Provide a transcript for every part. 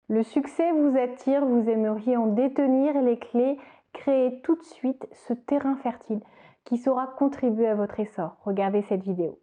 Le succès vous attire, vous aimeriez en détenir les clés, créer tout de suite ce terrain fertile qui saura contribuer à votre essor. Regardez cette vidéo.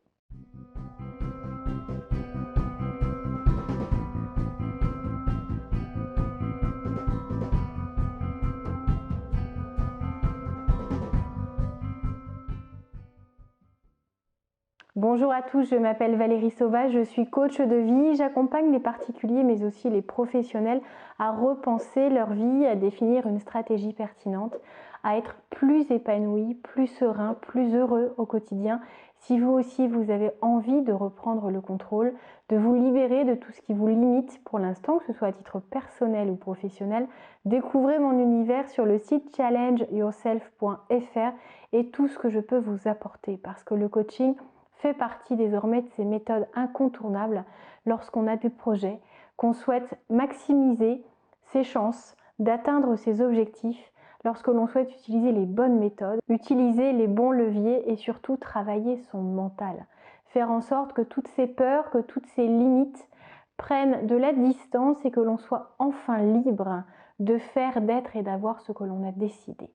Bonjour à tous, je m'appelle Valérie Sauvage, je suis coach de vie. J'accompagne les particuliers mais aussi les professionnels à repenser leur vie, à définir une stratégie pertinente, à être plus épanoui, plus serein, plus heureux au quotidien. Si vous aussi vous avez envie de reprendre le contrôle, de vous libérer de tout ce qui vous limite pour l'instant, que ce soit à titre personnel ou professionnel, découvrez mon univers sur le site challengeyourself.fr et tout ce que je peux vous apporter parce que le coaching fait partie désormais de ces méthodes incontournables lorsqu'on a des projets, qu'on souhaite maximiser ses chances d'atteindre ses objectifs, lorsque l'on souhaite utiliser les bonnes méthodes, utiliser les bons leviers et surtout travailler son mental. Faire en sorte que toutes ces peurs, que toutes ces limites prennent de la distance et que l'on soit enfin libre de faire, d'être et d'avoir ce que l'on a décidé.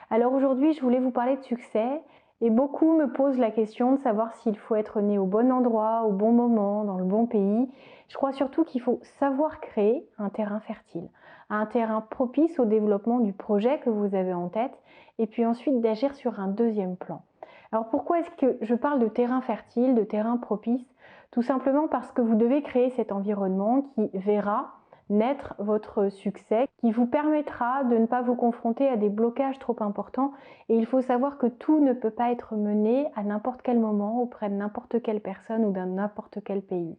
Alors aujourd'hui, je voulais vous parler de succès. Et beaucoup me posent la question de savoir s'il faut être né au bon endroit, au bon moment, dans le bon pays. Je crois surtout qu'il faut savoir créer un terrain fertile, un terrain propice au développement du projet que vous avez en tête, et puis ensuite d'agir sur un deuxième plan. Alors pourquoi est-ce que je parle de terrain fertile, de terrain propice? Tout simplement parce que vous devez créer cet environnement qui verra naître votre succès, qui vous permettra de ne pas vous confronter à des blocages trop importants. Et il faut savoir que tout ne peut pas être mené à n'importe quel moment auprès de n'importe quelle personne ou d'un n'importe quel pays.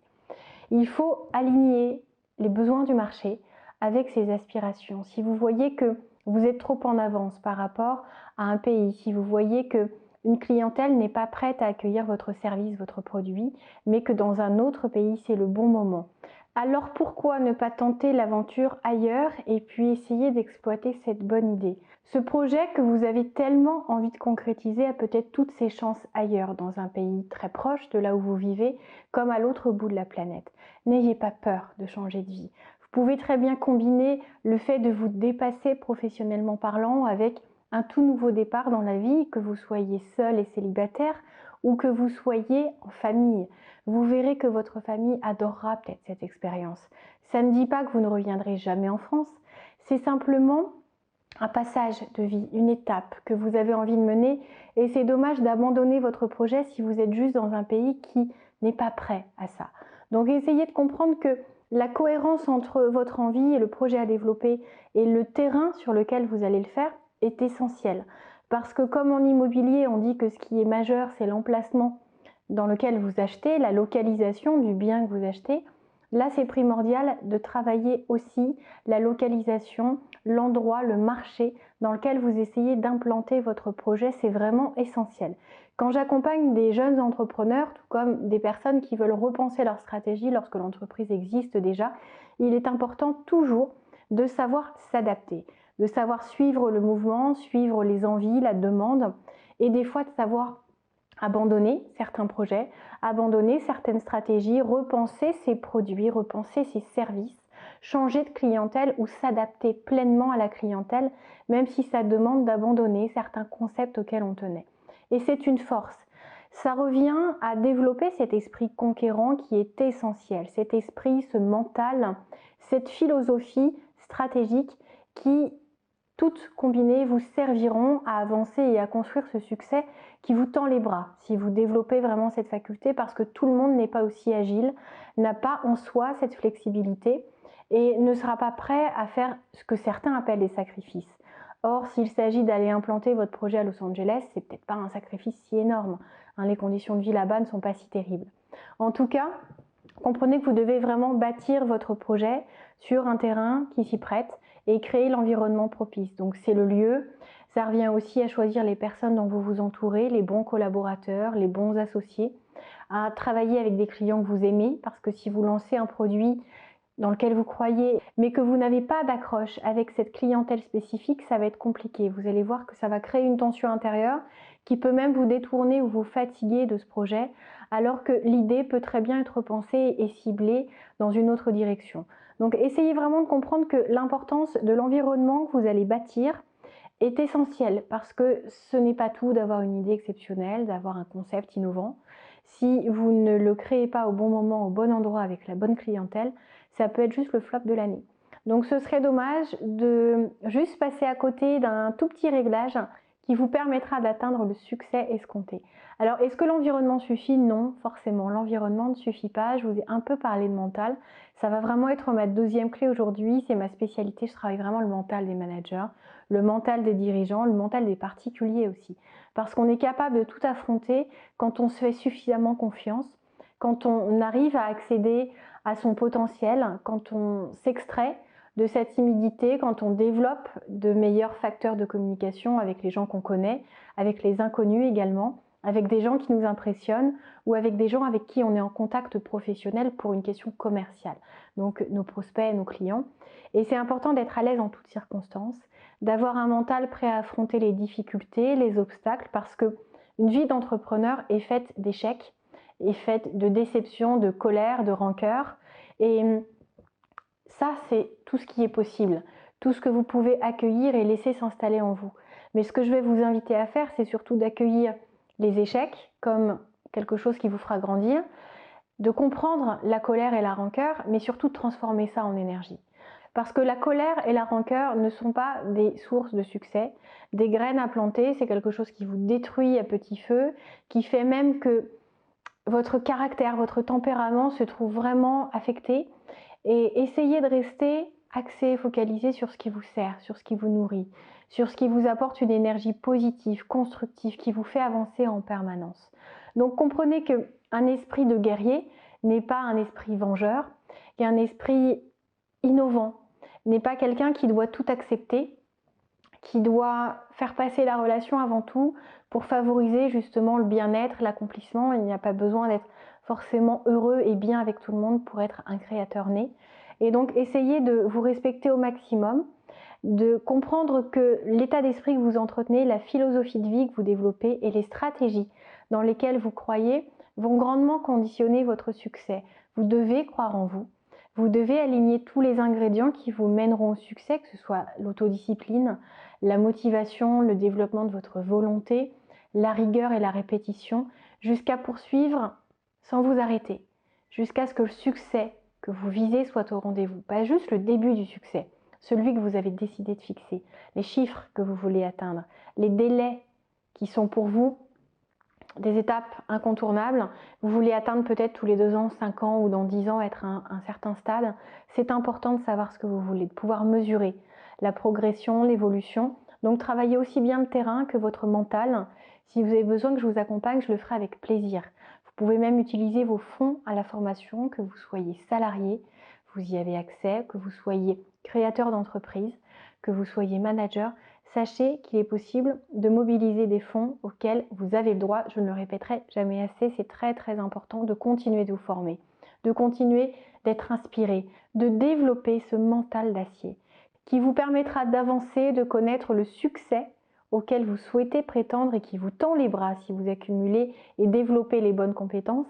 Il faut aligner les besoins du marché avec ses aspirations. Si vous voyez que vous êtes trop en avance par rapport à un pays, si vous voyez que une clientèle n'est pas prête à accueillir votre service, votre produit, mais que dans un autre pays, c'est le bon moment. Alors pourquoi ne pas tenter l'aventure ailleurs et puis essayer d'exploiter cette bonne idée? Ce projet que vous avez tellement envie de concrétiser a peut-être toutes ses chances ailleurs, dans un pays très proche de là où vous vivez, comme à l'autre bout de la planète. N'ayez pas peur de changer de vie. Vous pouvez très bien combiner le fait de vous dépasser professionnellement parlant avec un tout nouveau départ dans la vie, que vous soyez seul et célibataire ou que vous soyez en famille. Vous verrez que votre famille adorera peut-être cette expérience. Ça ne dit pas que vous ne reviendrez jamais en France, c'est simplement un passage de vie, une étape que vous avez envie de mener, et c'est dommage d'abandonner votre projet si vous êtes juste dans un pays qui n'est pas prêt à ça. Donc essayez de comprendre que la cohérence entre votre envie et le projet à développer et le terrain sur lequel vous allez le faire est essentielle. Parce que comme en immobilier, on dit que ce qui est majeur, c'est l'emplacement dans lequel vous achetez, la localisation du bien que vous achetez. Là, c'est primordial de travailler aussi la localisation, l'endroit, le marché dans lequel vous essayez d'implanter votre projet. C'est vraiment essentiel. Quand j'accompagne des jeunes entrepreneurs, tout comme des personnes qui veulent repenser leur stratégie lorsque l'entreprise existe déjà, il est important toujours de savoir s'adapter, de savoir suivre le mouvement, suivre les envies, la demande, et des fois de savoir abandonner certains projets, abandonner certaines stratégies, repenser ses produits, repenser ses services, changer de clientèle ou s'adapter pleinement à la clientèle, même si ça demande d'abandonner certains concepts auxquels on tenait. Et c'est une force. Ça revient à développer cet esprit conquérant qui est essentiel, cet esprit, ce mental, cette philosophie stratégique qui, toutes combinées, vous serviront à avancer et à construire ce succès qui vous tend les bras si vous développez vraiment cette faculté, parce que tout le monde n'est pas aussi agile, n'a pas en soi cette flexibilité et ne sera pas prêt à faire ce que certains appellent des sacrifices. Or, s'il s'agit d'aller implanter votre projet à Los Angeles, c'est peut-être pas un sacrifice si énorme. Les conditions de vie là-bas ne sont pas si terribles. En tout cas, comprenez que vous devez vraiment bâtir votre projet sur un terrain qui s'y prête et créer l'environnement propice. Donc c'est le lieu. Ça revient aussi à choisir les personnes dont vous vous entourez, les bons collaborateurs, les bons associés, à travailler avec des clients que vous aimez, parce que si vous lancez un produit dans lequel vous croyez, mais que vous n'avez pas d'accroche avec cette clientèle spécifique, ça va être compliqué. Vous allez voir que ça va créer une tension intérieure qui peut même vous détourner ou vous fatiguer de ce projet, alors que l'idée peut très bien être pensée et ciblée dans une autre direction. Donc essayez vraiment de comprendre que l'importance de l'environnement que vous allez bâtir est essentielle, parce que ce n'est pas tout d'avoir une idée exceptionnelle, d'avoir un concept innovant. Si vous ne le créez pas au bon moment, au bon endroit, avec la bonne clientèle, ça peut être juste le flop de l'année. Donc ce serait dommage de juste passer à côté d'un tout petit réglage qui vous permettra d'atteindre le succès escompté. Alors, est-ce que l'environnement suffit? Non, forcément. L'environnement ne suffit pas. Je vous ai un peu parlé de mental. Ça va vraiment être ma deuxième clé aujourd'hui. C'est ma spécialité. Je travaille vraiment le mental des managers, le mental des dirigeants, le mental des particuliers aussi. Parce qu'on est capable de tout affronter quand on se fait suffisamment confiance, quand on arrive à accéder à son potentiel, quand on s'extrait de cette timidité, quand on développe de meilleurs facteurs de communication avec les gens qu'on connaît, avec les inconnus également, avec des gens qui nous impressionnent ou avec des gens avec qui on est en contact professionnel pour une question commerciale, donc nos prospects, nos clients. Et c'est important d'être à l'aise en toutes circonstances, d'avoir un mental prêt à affronter les difficultés, les obstacles, parce que une vie d'entrepreneur est faite d'échecs, est faite de déceptions, de colère, de rancœur, et ça, c'est tout ce qui est possible, tout ce que vous pouvez accueillir et laisser s'installer en vous. Mais ce que je vais vous inviter à faire, c'est surtout d'accueillir les échecs comme quelque chose qui vous fera grandir, de comprendre la colère et la rancœur, mais surtout de transformer ça en énergie. Parce que la colère et la rancœur ne sont pas des sources de succès, des graines à planter, c'est quelque chose qui vous détruit à petit feu, qui fait même que votre caractère, votre tempérament se trouve vraiment affecté. Et essayez de rester axé, focalisé sur ce qui vous sert, sur ce qui vous nourrit, sur ce qui vous apporte une énergie positive, constructive, qui vous fait avancer en permanence. Donc comprenez qu'un esprit de guerrier n'est pas un esprit vengeur, qu'un esprit innovant n'est pas quelqu'un qui doit tout accepter, qui doit faire passer la relation avant tout pour favoriser justement le bien-être, l'accomplissement. Il n'y a pas besoin d'être forcément heureux et bien avec tout le monde pour être un créateur né. Et donc essayez de vous respecter au maximum, de comprendre que l'état d'esprit que vous entretenez, la philosophie de vie que vous développez et les stratégies dans lesquelles vous croyez vont grandement conditionner votre succès. Vous devez croire en vous. Vous devez aligner tous les ingrédients qui vous mèneront au succès, que ce soit l'autodiscipline, la motivation, le développement de votre volonté, la rigueur et la répétition, jusqu'à poursuivre sans vous arrêter, jusqu'à ce que le succès que vous visez soit au rendez-vous. Pas juste le début du succès, celui que vous avez décidé de fixer, les chiffres que vous voulez atteindre, les délais qui sont pour vous des étapes incontournables. Vous voulez atteindre peut-être tous les 2 ans, 5 ans ou dans 10 ans être à un certain stade. C'est important de savoir ce que vous voulez, de pouvoir mesurer la progression, l'évolution. Donc travaillez aussi bien le terrain que votre mental. Si vous avez besoin que je vous accompagne, je le ferai avec plaisir. Vous pouvez même utiliser vos fonds à la formation, que vous soyez salarié, vous y avez accès, que vous soyez créateur d'entreprise, que vous soyez manager. Sachez qu'il est possible de mobiliser des fonds auxquels vous avez le droit. Je ne le répéterai jamais assez, c'est très très important de continuer de vous former, de continuer d'être inspiré, de développer ce mental d'acier qui vous permettra d'avancer, de connaître le succès auquel vous souhaitez prétendre et qui vous tend les bras si vous accumulez et développez les bonnes compétences.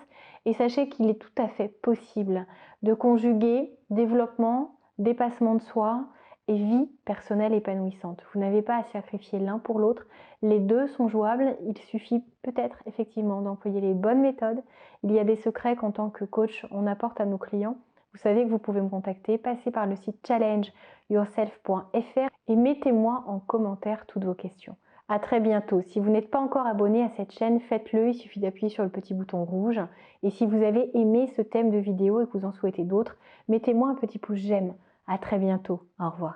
Et sachez qu'il est tout à fait possible de conjuguer développement, dépassement de soi et vie personnelle épanouissante. Vous n'avez pas à sacrifier l'un pour l'autre, les deux sont jouables, il suffit peut-être effectivement d'employer les bonnes méthodes. Il y a des secrets qu'en tant que coach on apporte à nos clients. Vous savez que vous pouvez me contacter, passez par le site challengeyourself.fr et mettez-moi en commentaire toutes vos questions. À très bientôt. Si vous n'êtes pas encore abonné à cette chaîne, faites-le, il suffit d'appuyer sur le petit bouton rouge. Et si vous avez aimé ce thème de vidéo et que vous en souhaitez d'autres, mettez-moi un petit pouce j'aime. À très bientôt. Au revoir.